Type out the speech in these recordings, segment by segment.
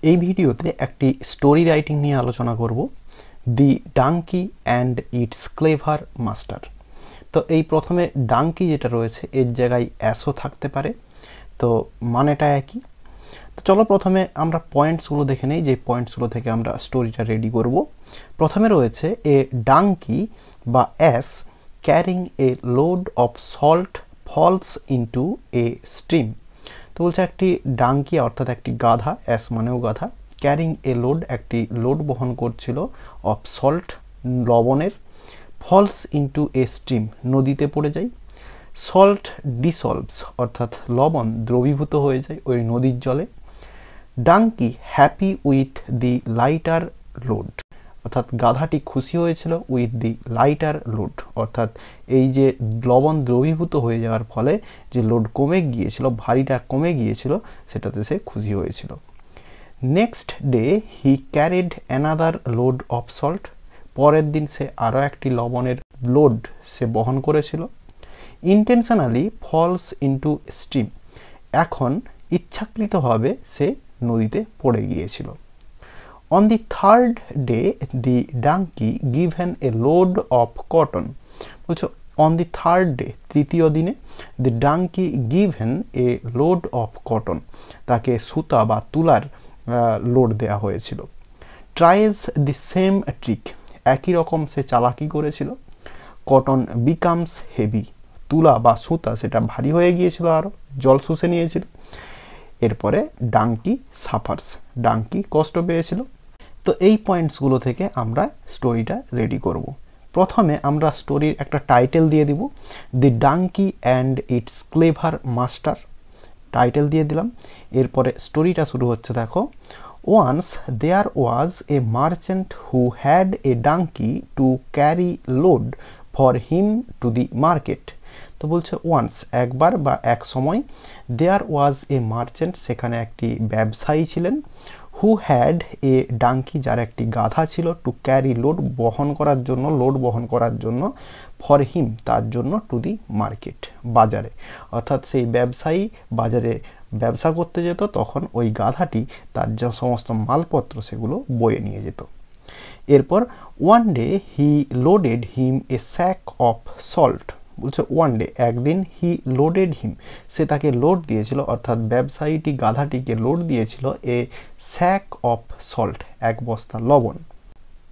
এই ভিডিওতে একটি স্টোরি রাইটিং নিয়ে আলোচনা করব, the donkey and its clever master. তো এই প্রথমে ডাঙ্কি যেটা রয়েছে এর জায়গায় অ্যাসও থাকতে পারে, তো মানেটা একই। তো চলো প্রথমে আমরা পয়েন্টসগুলো দেখে নেই, যে পয়েন্টসগুলো থেকে আমরা স্টোরিটা রেডি করব। প্রথমে রয়েছে এ ডাঙ্কি বা ass carrying a load of salt falls into a stream. তো বলছে একটি ডাঙ্কি অর্থাৎ একটি গাধা, অ্যাস মানেও গাধা, ক্যারিং এ লোড একটি লোড বহন করছিল, অফ সল্ট লবণের, ফলস ইনটু এ স্ট্রিম নদীতে পড়ে যায়, সল্ট ডিসলভস অর্থাৎ লবণ দ্রবীভূত হয়ে যায় ওই নদীর জলে, donkey happy with the lighter load অর্থাৎ গাধাটি খুশি হয়েছিল উইথ দি লাইটার লোড অর্থাৎ এই যে লবণ দ্রবীভূত হয়ে যাওয়ার ফলে যে লোড কমে গিয়েছিল, ভারীটা কমে গিয়েছিল, সেটাতে সে খুশি হয়েছিল। Next day he carried another load of salt, পরের দিন সে আরও একটি লবণের লোড সে বহন করেছিল। ইন্টেনশনালি ফলস ইনটু স্ট্রিম, এখন ইচ্ছাকৃতভাবে সে নদীতে পড়ে গিয়েছিল। On the third day, the donkey given a load of cotton. বলছো on the third day, তৃতীয় দিনে, the donkey given a load of cotton, তাকে সুতা বা তুলার লোড দেওয়া হয়েছিল। Tries the same trick, একই রকম সে চালাকি করেছিল। কটন becomes heavy, তুলা বা সুতা সেটা ভারী হয়ে গিয়েছিল, আরও জল শুষে নিয়েছিল। এরপরে ডাঙ্কি সাফার্স, ডাঙ্কি কষ্ট পেয়েছিল। তো এই পয়েন্টসগুলো থেকে আমরা স্টোরিটা রেডি করব। প্রথমে আমরা স্টোরির একটা টাইটেল দিয়ে দিব, the donkey and its clever master, title দিয়ে দিলাম। এরপরে স্টোরিটা শুরু হচ্ছে, দেখো। Once there was a merchant who had a donkey to carry load for him to the market. তো বলছে ওয়ান্স একবার বা এক সময়, দেয়ার ওয়াজ এ মার্চেন্ট সেখানে একটি ব্যবসায়ী ছিলেন, হু হ্যাড এ ডাঙ্কি যার একটি গাধা ছিল, টু ক্যারি লোড বহন করার জন্য, লোড বহন করার জন্য, ফর হিম তার জন্য, টু দি মার্কেট বাজারে, অর্থাৎ সেই ব্যবসায়ী বাজারে ব্যবসা করতে যেত, তখন ওই গাধাটি তার যে সমস্ত মালপত্র সেগুলো বয়ে নিয়ে যেত। এরপর one day he loaded him a sack of salt, বলছে ওয়ান ডে একদিন, হি লোডেড হিম সে তাকে লোড দিয়েছিল, অর্থাৎ ব্যবসায়ীটি গাধাটিকে লোড দিয়েছিল, এ স্যাক অফ সল্ট এক বস্তা লবণ।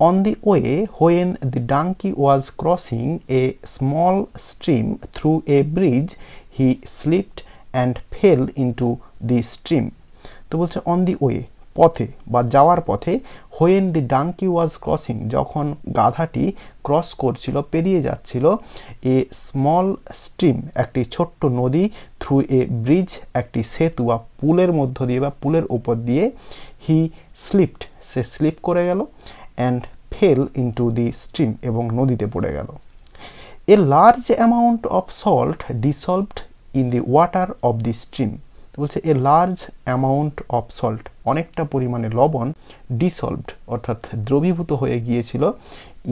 On the way when the donkey was crossing a small stream through a bridge he slipped and fell into the stream. তো বলছে অন দি ওয়ে পথে বা যাওয়ার পথে, when the donkey was crossing যখন গাধাটি ক্রস করছিল, পেরিয়ে যাচ্ছিল, এ স্মল স্ট্রিম একটি ছোট্ট নদী, থ্রু এ ব্রিজ একটি সেতু বা পুলের মধ্য দিয়ে বা পুলের উপর দিয়ে, হি স্লিপড সে স্লিপ করে গেল, and fell into the stream এবং নদীতে পড়ে গেল। A large amount of salt dissolved in the water of the stream. বলছে a large amount of salt অনেকটা পরিমাণে লবণ, ডিসলভড অর্থাৎ দ্রবীভূত হয়ে গিয়েছিল,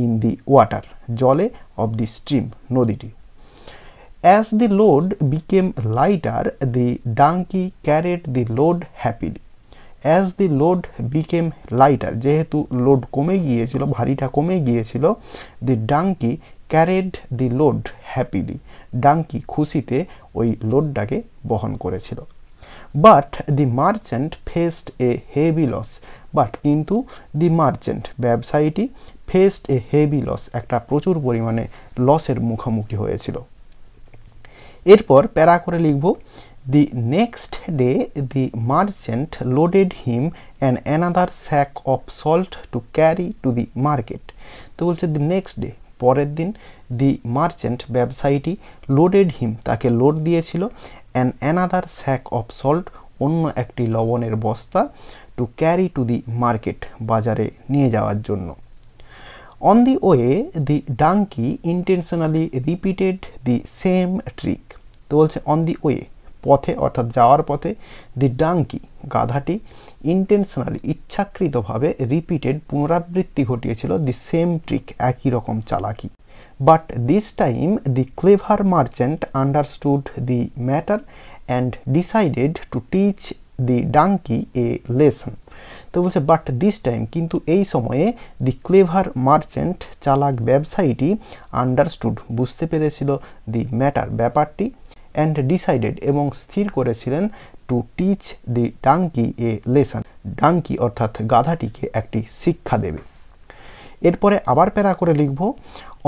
ইন দি ওয়াটার জলে, অফ দি স্ট্রিম নদীটি। As the load became lighter the donkey carried the load happily. As the load became lighter যেহেতু লোড কমে গিয়েছিল, ভারীটা কমে গিয়েছিল, the donkey carried the load happily donkey খুশিতে ওই লোডটাকে বহন করেছিল। But the merchant faced a heavy loss, but কিন্তু দি মার্চেন্ট ব্যবসায়ীটি, ফেসড এ হেভি লস একটা প্রচুর পরিমাণে লসের মুখোমুখি হয়েছিল। এরপর প্যারা করে লিখব, the next day the merchant loaded him and another sack of salt to carry to the market. তো বলছে দি নেক্সট ডে পরের দিন, দি মার্চেন্ট ব্যবসায়ীটি, লোডেড হিম তাকে লোড দিয়েছিল, and another sack of salt অন্য একটি লবণের বস্তা, to carry to the market বাজারে নিয়ে যাওয়ার জন্য। On the way the donkey intentionally repeated the same trick. তো বলছে অন দি ওয়ে পথে অর্থাৎ যাওয়ার পথে, দি ডাঙ্কি গাধাটি, ইন্টেনশনালি ইচ্ছাকৃতভাবে, রিপিটেড পুনরাবৃত্তি ঘটিয়েছিল, দি সেম ট্রিক একই রকম চালাকি। But this time the clever merchant understood the matter and decided to teach the ডাঙ্কি a lesson. তো তো বলছে বাট দিস টাইম, কিন্তু এই সময়ে দি ক্লেভার মার্চেন্ট, চালাক ব্যবসায়ীটি, আন্ডারস্টুড, বুঝতে পেরেছিল, দি ম্যাটার, ব্যাপারটি, অ্যান্ড ডিসাইডেড, এবং স্থির করেছিলেন, to teach the ডাঙ্কি a lesson, ডাঙ্কি অর্থাৎ গাধাটিকে একটি শিক্ষা দেবে। এরপরে আবার প্যারা করে লিখব,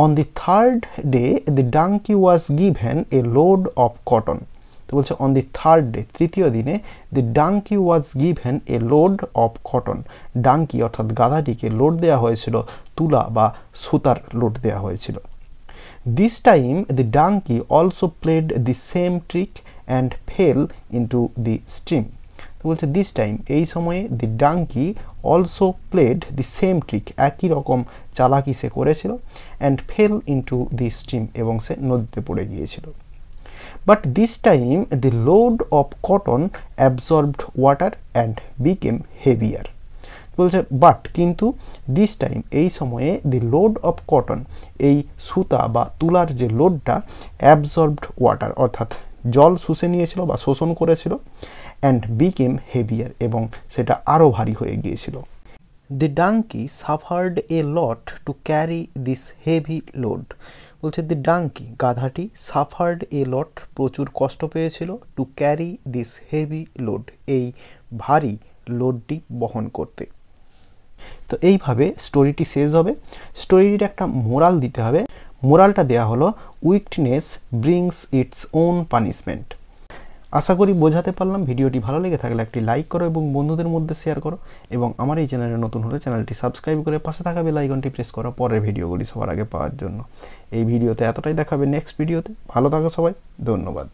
on the third day the donkey was given a load of cotton. তো বলছে অন দি থার্ড ডে, তৃতীয় দিনে, the donkey was given a load of cotton, donkey অর্থাৎ গাধাটিকে লোড দেওয়া হয়েছিল, তুলা বা সুতার লোড দেওয়া হয়েছিল। This time the donkey also played the same trick and fell into the stream. তো বলছে দিস টাইম, এই সময়ে, the donkey also played the same trick, একই রকম চালাকি সে করেছিল, and fell into the stream, এবং সে নদীতে পড়ে গিয়েছিল। But this time the load of cotton absorbed water and became heavier. বলছে বাট, কিন্তু, দিস টাইম, এই সময়ে, দি লোড অফ কটন, এই সুতা বা তুলার যে লোডটা, অ্যাবজর্বড ওয়াটার অর্থাৎ জল শুষে নিয়েছিল বা শোষণ করেছিল, অ্যান্ড বিকেম হেভিয়ার, এবং সেটা আরও ভারী হয়ে গিয়েছিল। The donkey suffered a lot to carry this heavy load. বলছে দি ডাঙ্কি, গাধাটি, সাফার্ড এ লট, প্রচুর কষ্ট পেয়েছিল, two carry this heavy load, এই ভারী লোডটি বহন করতে। তো এইভাবে স্টোরিটি শেষ হবে। স্টোরিটির একটা মোরাল দিতে হবে। মোরালটা দেওয়া হলো, weakness brings its own punishment. আশা করি বোঝাতে পারলাম। ভিডিওটি ভালো লেগে থাকলে একটি লাইক করো এবং বন্ধুদের মধ্যে শেয়ার করো, এবং আমার এই চ্যানেলে নতুন হলে চ্যানেলটি সাবস্ক্রাইব করে পাশে থাকা বেল আইকনটি প্রেস করো পরের ভিডিওগুলি সবার আগে পাওয়ার জন্য। এই ভিডিওতে এতটাই, দেখাবে নেক্সট ভিডিওতে। ভালো থাকো সবাই, ধন্যবাদ।